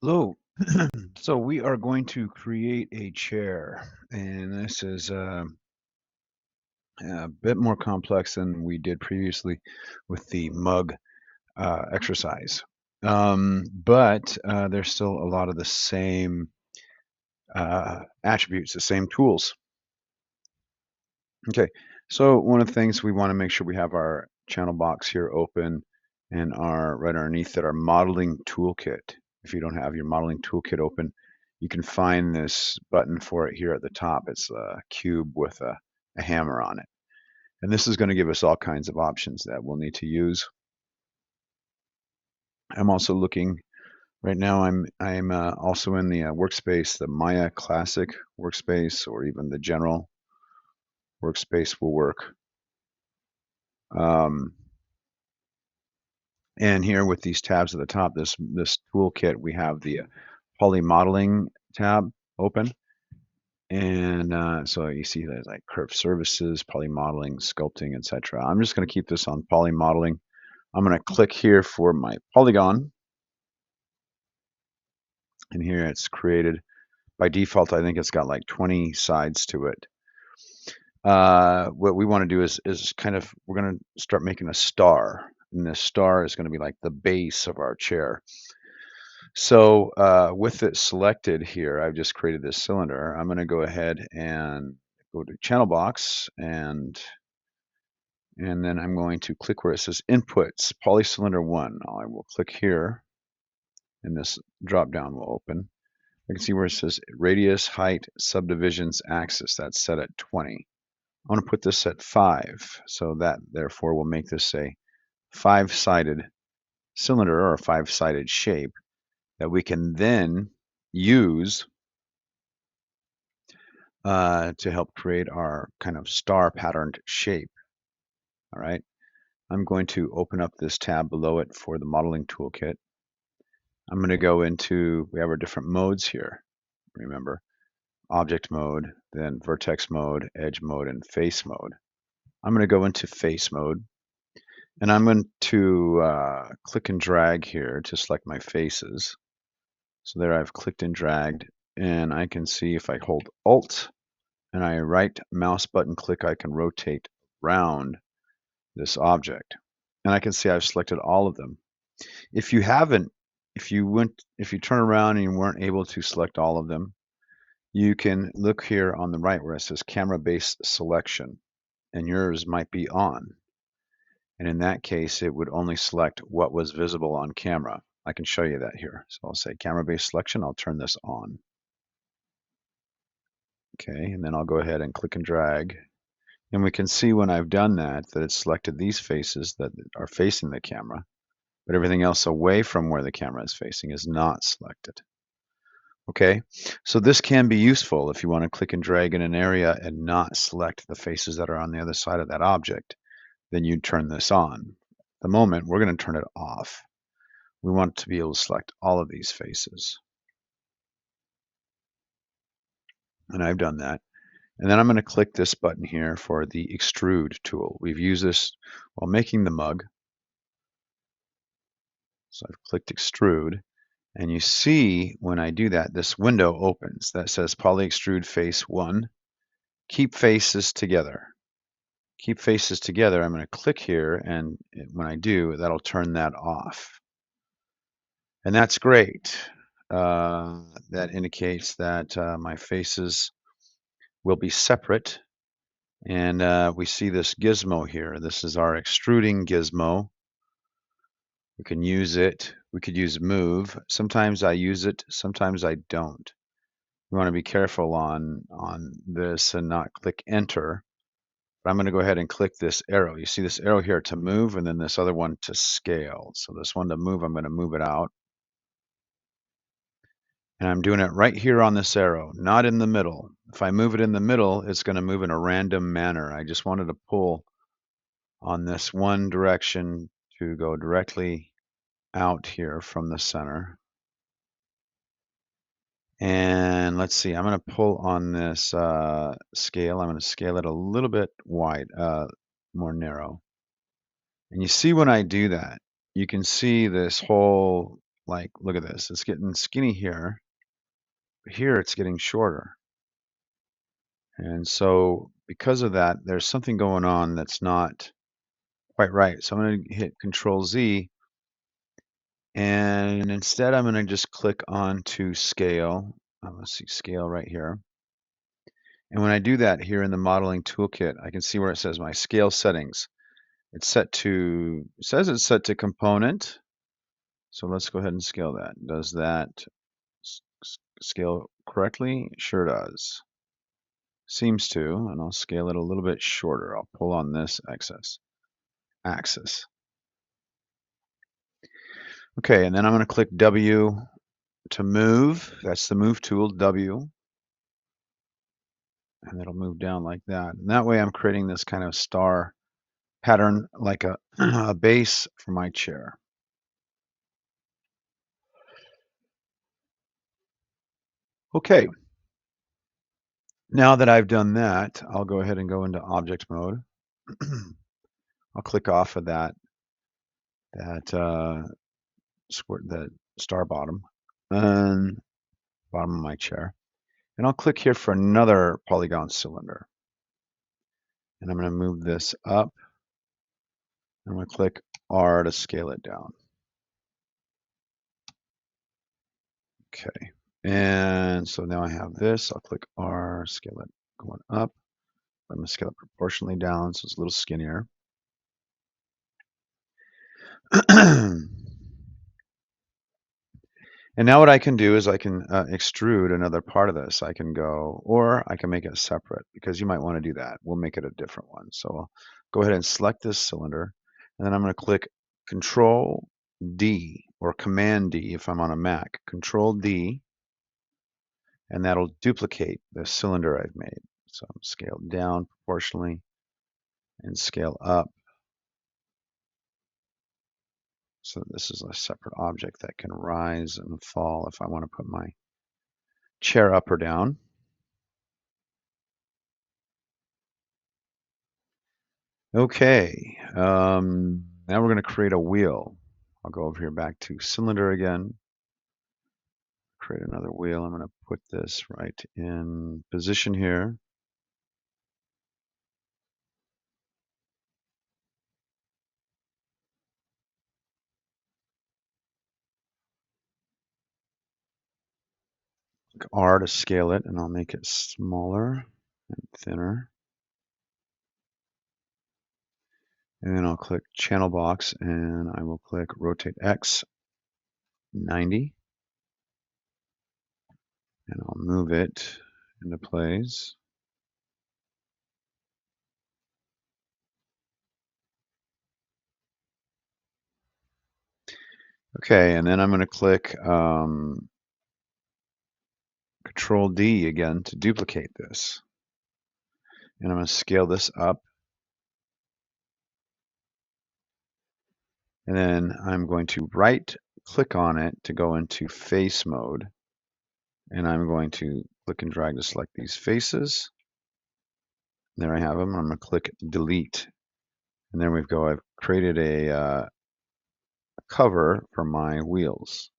Hello. So we are going to create a chair, and this is a bit more complex than we did previously with the mug exercise. But there's still a lot of the same attributes, the same tools. Okay, so one of the things we want to make sure we have our channel box here open and our right underneath it, our modeling toolkit. If you don't have your modeling toolkit open, you can find this button for it here at the top. It's a cube with a hammer on it. And this is going to give us all kinds of options that we'll need to use. I'm also looking right now. I'm also in the workspace, the Maya Classic workspace, or even the general workspace will work. Um, And here with these tabs at the top, this toolkit, we have the poly modeling tab open. And so you see there's like curved surfaces, poly modeling, sculpting, etc. I'm just going to keep this on poly modeling. I'm going to click here for my polygon. And here it's created. By default, I think it's got like 20 sides to it. What we want to do is kind of, we're going to start making a star. And this star is going to be like the base of our chair. So with it selected here, I've just created this cylinder. I'm going to go ahead and go to channel box and then I'm going to click where it says inputs, polycylinder 1. I will click here and this drop down will open. I can see where it says radius, height, subdivisions, axis. That's set at 20. I want to put this at 5. So that therefore will make this a 5-sided cylinder or a 5-sided shape that we can then use to help create our kind of star patterned shape. All right. I'm going to open up this tab below it for the modeling toolkit. I'm going to go into, we have our different modes here. Remember, object mode, then vertex mode, edge mode, and face mode. I'm going to go into face mode, and I'm going to click and drag here to select my faces. So there I've clicked and dragged, and I can see if I hold Alt and I right mouse button click, I can rotate around this object. And I can see I've selected all of them. If you haven't, if you turn around and you weren't able to select all of them, you can look here on the right where it says camera-based selection, and yours might be on. And in that case, it would only select what was visible on camera. I can show you that here. So I'll say camera-based selection. I'll turn this on. Okay, and then I'll go ahead and click and drag. And we can see when I've done that, that it's selected these faces that are facing the camera, but everything else away from where the camera is facing is not selected. Okay, so this can be useful if you want to click and drag in an area and not select the faces that are on the other side of that object, then you turn this on. At the moment, we're going to turn it off. We want to be able to select all of these faces. And I've done that. And then I'm going to click this button here for the extrude tool. We've used this while making the mug. So I've clicked extrude, and you see when I do that, this window opens that says poly extrude face 1. Keep faces together. Keep faces together. I'm going to click here, and when I do, that'll turn that off. And that's great. That indicates that my faces will be separate. And we see this gizmo here. This is our extruding gizmo. We can use it. We could use move. Sometimes I use it, sometimes I don't. You want to be careful on this and not click enter. But I'm going to go ahead and click this arrow. You see this arrow here to move, and then this other one to scale. So this one to move, I'm going to move it out. And I'm doing it right here on this arrow, not in the middle. If I move it in the middle, it's going to move in a random manner. I just wanted to pull on this one direction to go directly out here from the center. And let's see, I'm going to pull on this scale. I'm going to scale it a little bit wide, more narrow. And you see when I do that, you can see this whole like, look at this. It's getting skinny here. But here it's getting shorter. And so because of that, there's something going on that's not quite right. So I'm going to hit Control Z, and instead I'm going to just click on to scale. Let's see, scale right here. And when I do that here in the modeling toolkit, I can see where it says my scale settings. It's set to, it says it's set to component. So let's go ahead and scale that. Does that scale correctly? Sure does. Seems to, and I'll scale it a little bit shorter. I'll pull on this axis. Okay, and then I'm going to click W to move. That's the move tool, W. And it'll move down like that. And that way I'm creating this kind of star pattern like a, a base for my chair. Okay, now that I've done that, I'll go ahead and go into object mode. I'll click off of that star bottom and bottom of my chair. And I'll click here for another polygon cylinder. And I'm going to move this up. I'm going to click R to scale it down. Okay. And so now I have this. I'll click R, scale it going up. I'm going to scale it proportionally down so it's a little skinnier. And now what I can do is I can extrude another part of this. I can go, or I can make it separate because you might want to do that. We'll make it a different one. So I'll go ahead and select this cylinder, and then I'm going to click Control D or Command D if I'm on a Mac. Control D, and that'll duplicate the cylinder I've made. So I'm scale down proportionally and scale up. So this is a separate object that can rise and fall if I want to put my chair up or down. Okay, now we're going to create a wheel. I'll go over here back to cylinder again, create another wheel. I'm going to put this right in position here. Click R to scale it, and I'll make it smaller and thinner. And then I'll click channel box, and I will click rotate X 90. And I'll move it into place. Okay, and then I'm going to click Control D again to duplicate this. And I'm going to scale this up. And then I'm going to right click on it to go into face mode. And I'm going to click and drag to select these faces. There I have them. I'm going to click delete. And there we go. I've created a cover for my wheels.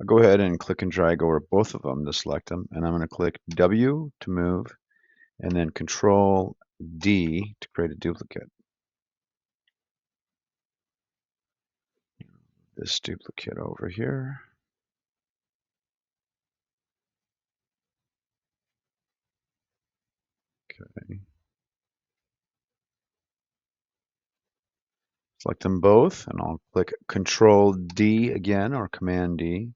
I'll go ahead and click and drag over both of them to select them. And I'm going to click W to move and then Control D to create a duplicate. This duplicate over here. Okay. Select them both, and I'll click Control D again, or Command D.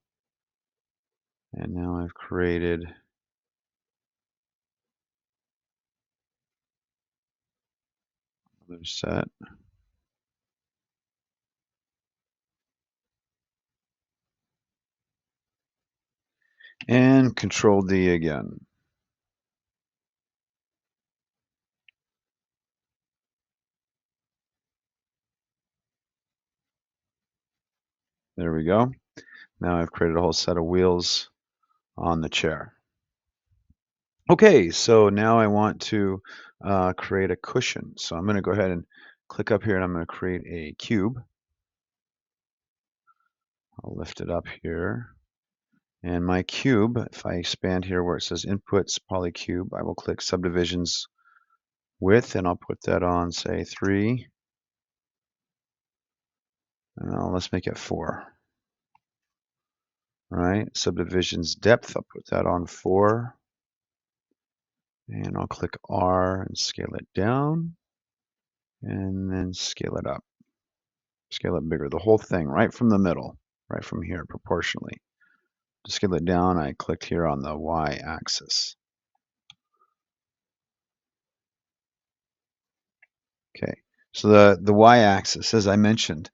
And now I've created another set. And Control D again. There we go. Now I've created a whole set of wheels on the chair. Okay, so now I want to create a cushion. So I'm going to go ahead and click up here and I'm going to create a cube. I'll lift it up here. And my cube, if I expand here where it says inputs polycube, I will click subdivisions width, and I'll put that on, say, 3. Let's make it 4. All right, subdivisions depth, I'll put that on 4. And I'll click R and scale it down, and then scale it up. Scale it bigger, the whole thing, right from the middle, right from here, proportionally. To scale it down, I clicked here on the Y-axis. Okay, so the Y-axis, as I mentioned,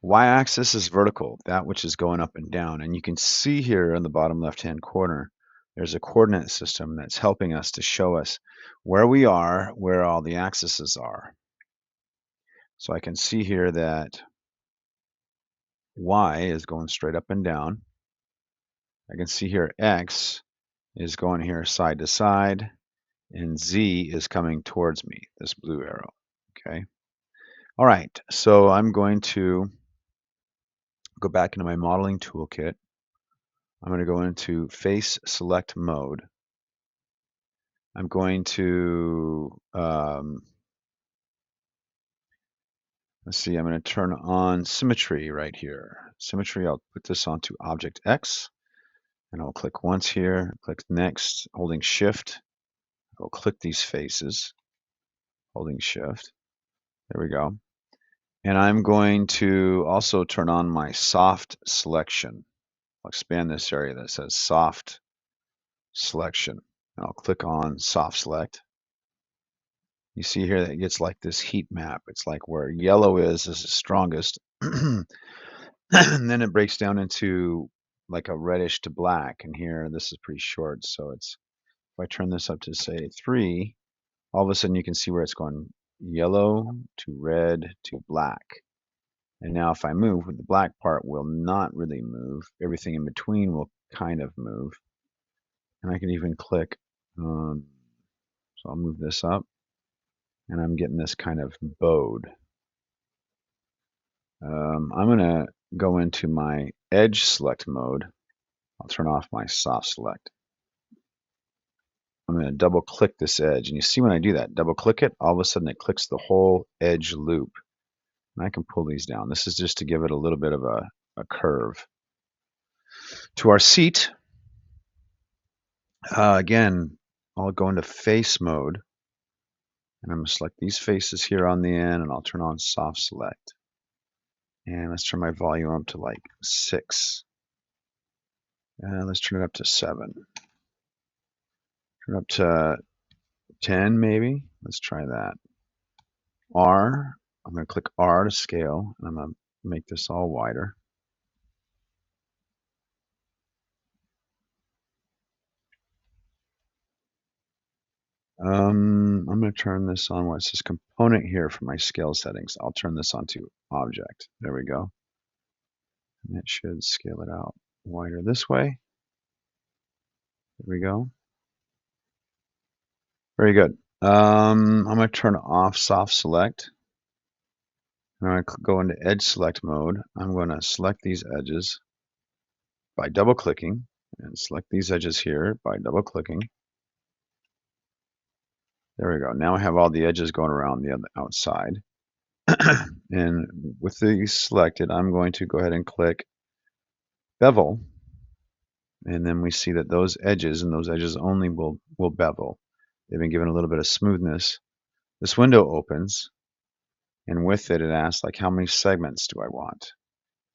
Y-axis is vertical, that which is going up and down. And you can see here in the bottom left-hand corner, there's a coordinate system that's helping us to show us where we are, where all the axes are. So I can see here that Y is going straight up and down. I can see here X is going here side to side, and Z is coming towards me, this blue arrow. Okay. All right, so I'm going to go back into my modeling toolkit. I'm going to go into face select mode. I'm going to, let's see, I'm going to turn on symmetry right here. Symmetry, I'll put this onto object X, and I'll click once here, click next, holding shift. I'll click these faces, holding shift. There we go. And I'm going to also turn on my soft selection. I'll expand this area that says soft selection. And I'll click on soft select. You see here that it gets like this heat map. It's like where yellow is the strongest. And then it breaks down into like a reddish to black. And here, this is pretty short. So it's, if I turn this up to say 3, all of a sudden you can see where it's going yellow to red to black. And now if I move, the black part will not really move. Everything in between will kind of move. And I can even click, so I'll move this up, and I'm getting this kind of bowed. I'm going to go into my edge select mode. I'll turn off my soft select. I'm going to double click this edge, and you see when I do that, double click it, all of a sudden it clicks the whole edge loop. And I can pull these down. This is just to give it a little bit of a curve. To our seat, again, I'll go into face mode, and I'm going to select these faces here on the end, and I'll turn on soft select. And let's turn my volume up to like 6. And let's turn it up to 7. Turn up to 10 maybe. Let's try that. R, I'm going to click R to scale, and I'm going to make this all wider. I'm going to turn this on where it says component here for my scale settings. I'll turn this on to object. There we go. And it should scale it out wider this way. There we go. Very good. I'm going to turn off soft select. I'm going to go into edge select mode. I'm going to select these edges by double clicking, and select these edges here by double clicking. There we go. Now I have all the edges going around the outside. And with these selected, I'm going to go ahead and click bevel. And then we see that those edges and those edges only will bevel. They've been given a little bit of smoothness. This window opens, and with it, it asks like how many segments do I want?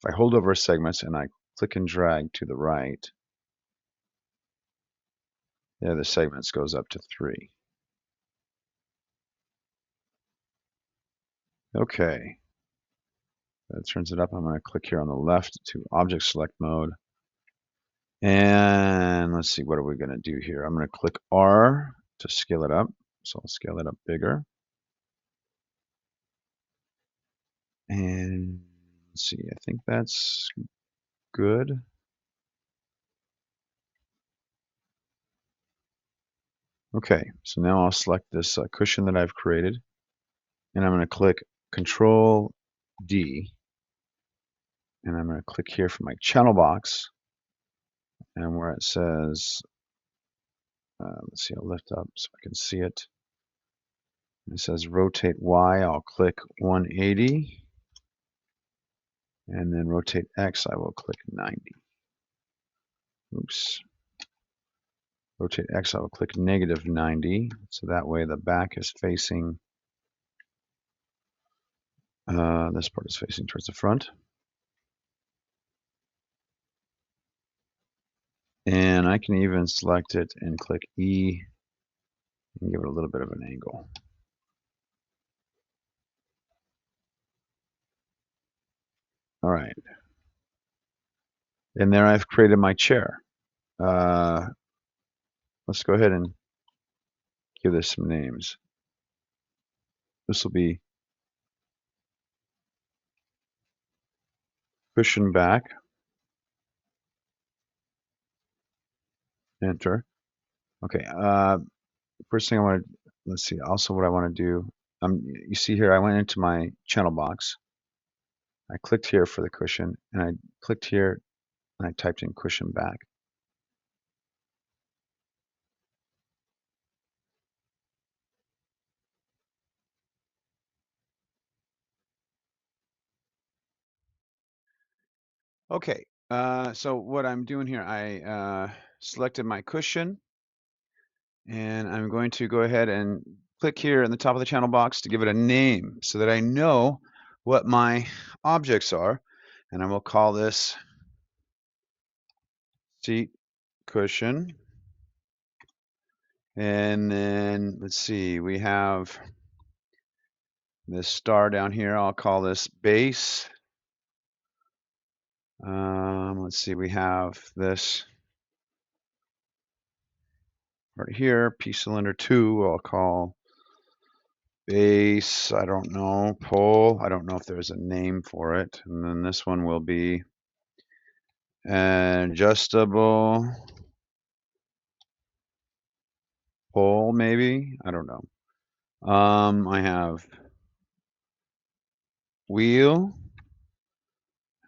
If I hold over segments and I click and drag to the right, there the segments goes up to 3. Okay, that turns it up. I'm going to click here on the left to object select mode. And let's see, what are we going to do here? I'm going to click R to scale it up. So I'll scale it up bigger. And let's see, I think that's good. Okay, so now I'll select this cushion that I've created, and I'm going to click Control D, and I'm going to click here for my channel box, and where it says, let's see, I'll lift up so I can see it. It says rotate Y, I'll click 180, and then rotate X, I will click 90. Oops. Rotate X, I will click -90, so that way the back is facing, this part is facing towards the front. And I can even select it and click E and give it a little bit of an angle. All right. And there I've created my chair. Let's go ahead and give this some names. This will be cushion back. Enter. Okay. First thing I want to, let's see. Also, what I want to do. You see here, I went into my channel box. I clicked here for the cushion, and I clicked here, and I typed in cushion back. Okay. So what I'm doing here, I selected my cushion. And I'm going to go ahead and click here in the top of the channel box to give it a name so that I know what my objects are. And I will call this seat cushion. And then let's see, we have this star down here. I'll call this base. Let's see, we have this right here, P cylinder 2, I'll call base, I don't know, pole. I don't know if there's a name for it. And then this one will be adjustable pole, maybe. I don't know. I have wheel,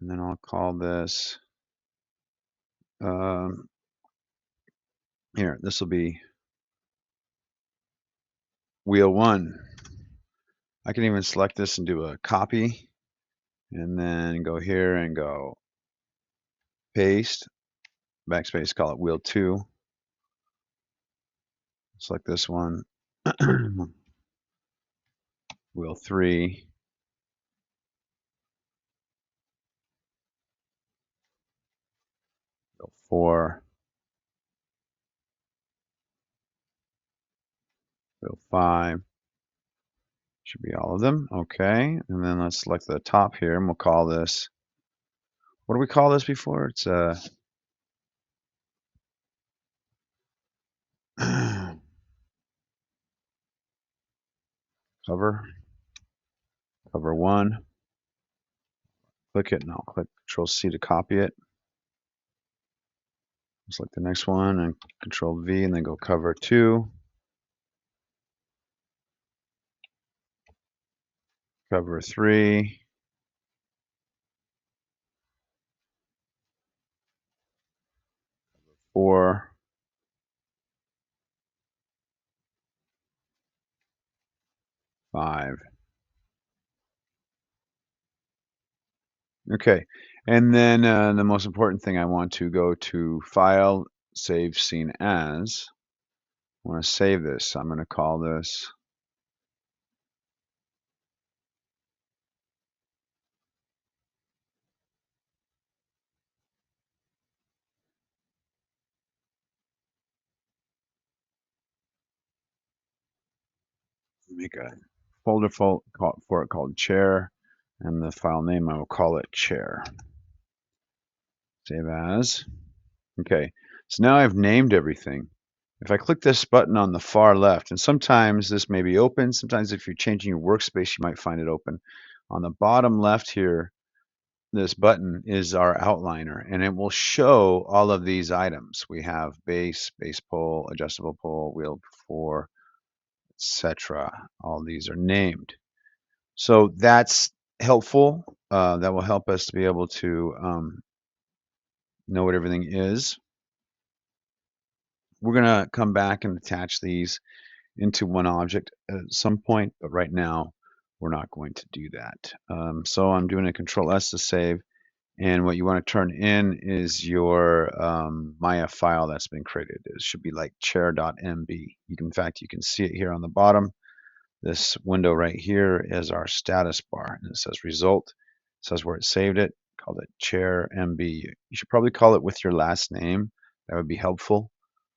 and then I'll call this here. This will be wheel 1. I can even select this and do a copy, and then go here and go paste, backspace, call it wheel 2. Select this one, wheel 3. Wheel 4. Wheel 5. Should be all of them. Okay. And then let's select the top here, and we'll call this, what do we call this before? It's cover 1. Click it, and I'll click Control C to copy it. Select the next one and Control V, and then go cover 2. Cover 3. Cover 4. Five. Okay, and then the most important thing, I want to go to File, Save Scene As. I want to save this. I'm going to call this make a folder for it called chair, and the file name, I will call it chair. Save as. Okay, so now I've named everything. If I click this button on the far left, and sometimes this may be open, sometimes if you're changing your workspace, you might find it open. On the bottom left here, this button is our outliner, and it will show all of these items. We have base, base pole, adjustable pole, wheel 4, etc. All these are named. So that's helpful that will help us to be able to know what everything is. We're going to come back and attach these into one object at some point, but right now we're not going to do that. So I'm doing a Control S to save, and what you want to turn in is your Maya file that's been created. It should be like chair.mb. In fact, you can see it here on the bottom. This window right here is our status bar, and it says result. It says where it saved it, called it chair MB. You should probably call it with your last name. That would be helpful.